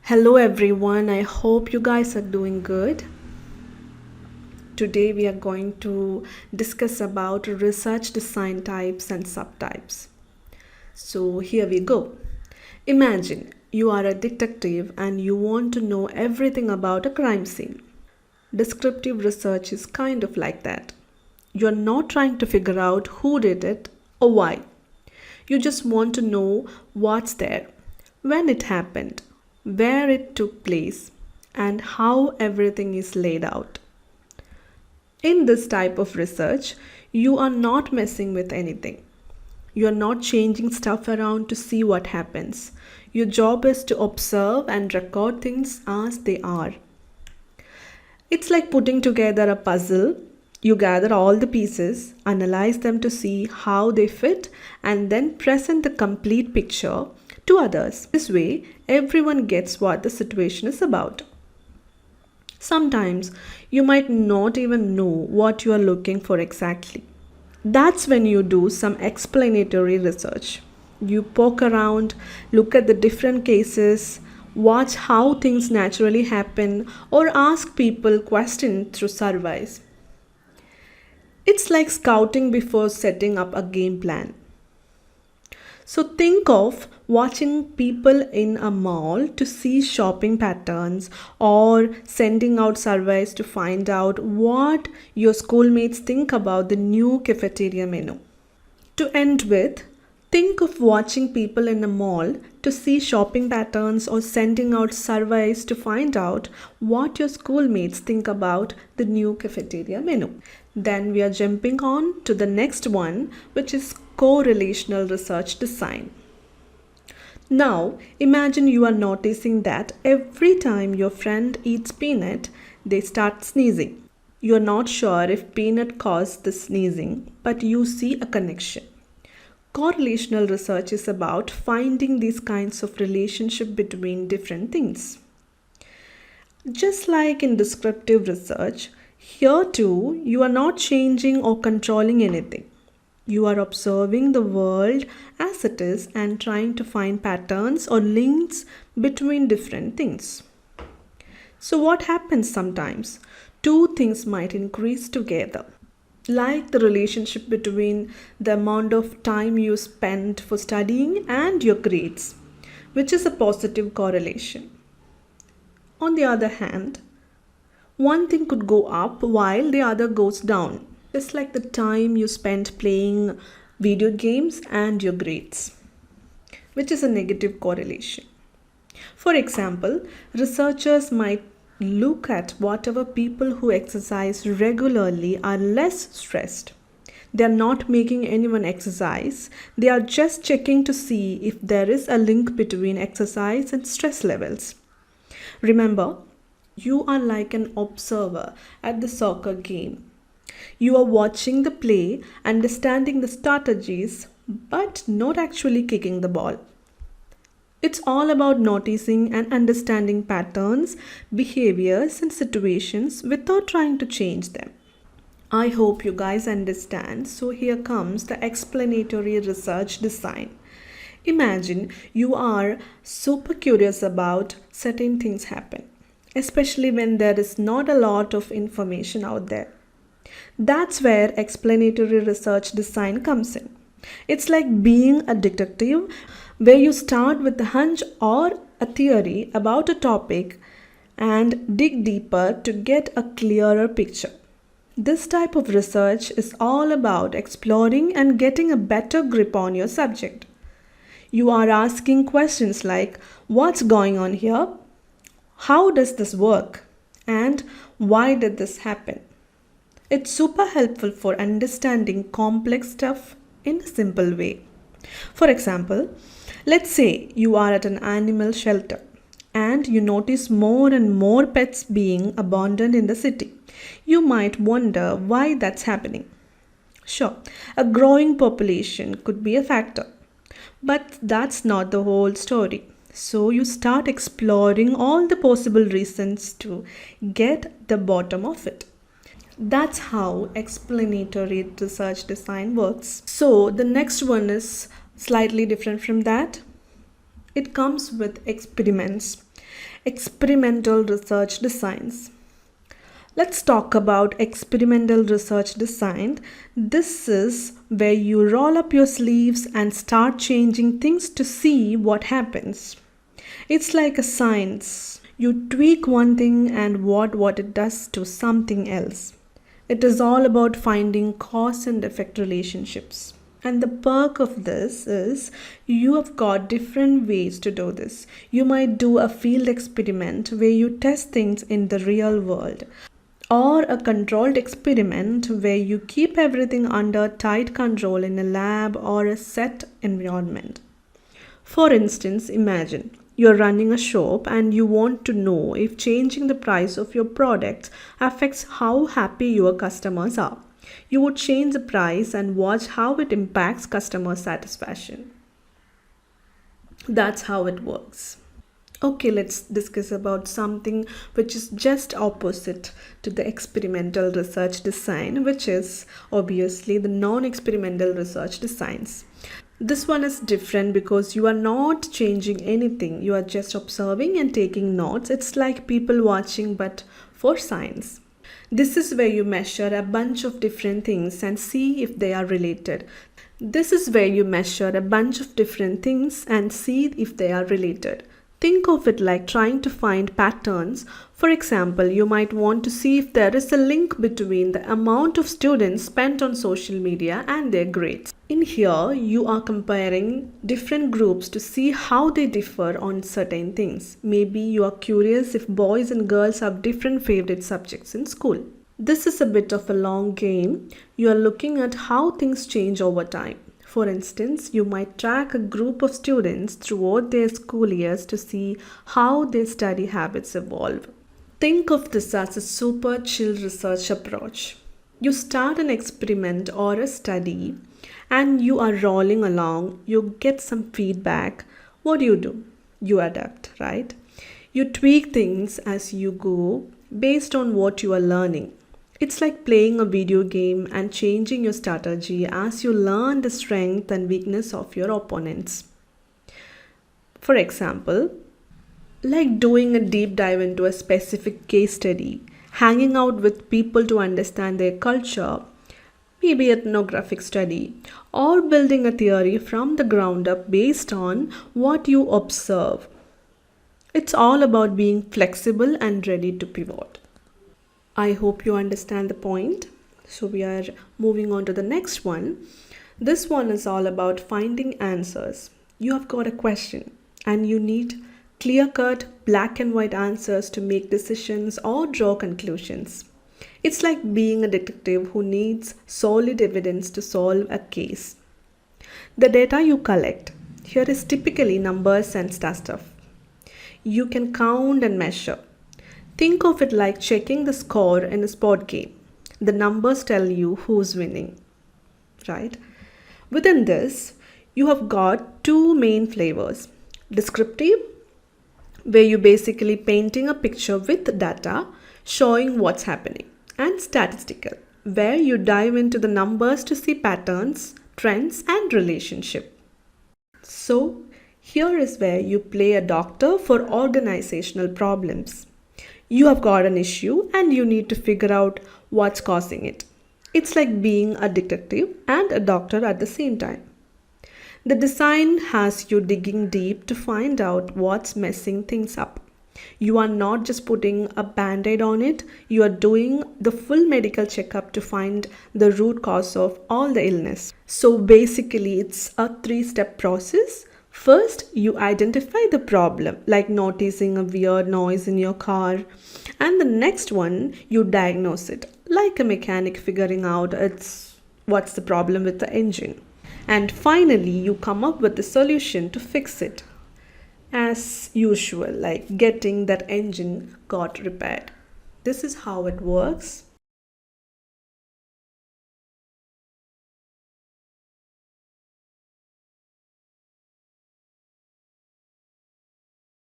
Hello everyone, I hope you guys are doing good. Today we are going to discuss about research design types and subtypes. So here we go. Imagine you are a detective and you want to know everything about a crime scene. Descriptive research is kind of like that. You're not trying to figure out who did it or why. You just want to know what's there, when it happened, where it took place, and how everything is laid out. In this type of research, you are not messing with anything. You are not changing stuff around to see what happens. Your job is to observe and record things as they are. It's like putting together a puzzle. You gather all the pieces, analyze them to see how they fit, and then present the complete picture to others. This way, everyone gets what the situation is about. Sometimes you might not even know what you are looking for exactly. That's when you do some explanatory research. You poke around, look at the different cases, watch how things naturally happen, or ask people questions through surveys. It's like scouting before setting up a game plan. So think of watching people in a mall to see shopping patterns or sending out surveys to find out what your schoolmates think about the new cafeteria menu. To end with, think of watching people in a mall to see shopping patterns or sending out surveys to find out what your schoolmates think about the new cafeteria menu. Then we are jumping on to the next one, which is correlational research design. Now, imagine you are noticing that every time your friend eats peanut, they start sneezing. You're not sure if peanut caused the sneezing, but you see a connection. Correlational research is about finding these kinds of relationship between different things. Just like in descriptive research, here too you are not changing or controlling anything. You are observing the world as it is and trying to find patterns or links between different things. So, what happens sometimes? Two things might increase together, like the relationship between the amount of time you spend for studying and your grades, which is a positive correlation. On the other hand, one thing could go up while the other goes down, just like the time you spend playing video games and your grades, which is a negative correlation. For example, researchers might look at whatever people who exercise regularly are less stressed. They are not making anyone exercise, they are just checking to see if there is a link between exercise and stress levels. Remember, you are like an observer at the soccer game. You are watching the play, understanding the strategies, but not actually kicking the ball. It's all about noticing and understanding patterns, behaviors, and situations without trying to change them. I hope you guys understand. So, here comes the explanatory research design. Imagine you are super curious about certain things happen, especially when there is not a lot of information out there. That's where explanatory research design comes in. It's like being a detective where you start with a hunch or a theory about a topic and dig deeper to get a clearer picture. This type of research is all about exploring and getting a better grip on your subject. You are asking questions like, what's going on here? How does this work? And why did this happen? It's super helpful for understanding complex stuff in a simple way. For example, let's say you are at an animal shelter and you notice more and more pets being abandoned in the city. You might wonder why that's happening. Sure, a growing population could be a factor, but that's not the whole story. So you start exploring all the possible reasons to get the bottom of it. That's how explanatory research design works. So the next one is slightly different from that. It comes with experiments. Experimental research designs. Let's talk about experimental research design. This is where you roll up your sleeves and start changing things to see what happens. It's like a science. You tweak one thing and what it does to something else. It is all about finding cause and effect relationships. And the perk of this is you have got different ways to do this. You might do a field experiment where you test things in the real world, or a controlled experiment where you keep everything under tight control in a lab or a set environment. For instance, imagine you're running a shop and you want to know if changing the price of your products affects how happy your customers are. You would change the price and watch how it impacts customer satisfaction. That's how it works. Okay, let's discuss about something which is just opposite to the experimental research design, which is obviously the non-experimental research designs. This one is different because you are not changing anything. You are just observing and taking notes. It's like people watching but for science. This is where you measure a bunch of different things and see if they are related. This is where you measure a bunch of different things and see if they are related. Think of it like trying to find patterns. For example, you might want to see if there is a link between the amount of students spent on social media and their grades. In here, you are comparing different groups to see how they differ on certain things. Maybe you are curious if boys and girls have different favorite subjects in school. This is a bit of a long game. You are looking at how things change over time. For instance, you might track a group of students throughout their school years to see how their study habits evolve. Think of this as a super chill research approach. You start an experiment or a study and you are rolling along, you get some feedback. What do? You adapt, right? You tweak things as you go based on what you are learning. It's like playing a video game and changing your strategy as you learn the strength and weakness of your opponents. For example, like doing a deep dive into a specific case study, hanging out with people to understand their culture, maybe ethnographic study, or building a theory from the ground up based on what you observe. It's all about being flexible and ready to pivot. I hope you understand the point. So we are moving on to the next one. This one is all about finding answers. You have got a question and you need clear-cut, black and white answers to make decisions or draw conclusions. It's like being a detective who needs solid evidence to solve a case. The data you collect here is typically numbers and stuff. You can count and measure. Think of it like checking the score in a sport game. The numbers tell you who's winning, right? Within this, you have got two main flavors. Descriptive, where you're basically painting a picture with data showing what's happening. And statistical, where you dive into the numbers to see patterns, trends, and relationship. So, here is where you play a doctor for organizational problems. You have got an issue and you need to figure out what's causing it. It's like being a detective and a doctor at the same time. The design has you digging deep to find out what's messing things up. You are not just putting a band-aid on it, you are doing the full medical checkup to find the root cause of all the illness. So basically, it's a three-step process. First, you identify the problem, like noticing a weird noise in your car. And the next one, you diagnose it, like a mechanic figuring out what's the problem with the engine. And finally, you come up with a solution to fix it. As usual, like getting that engine got repaired. This is how it works.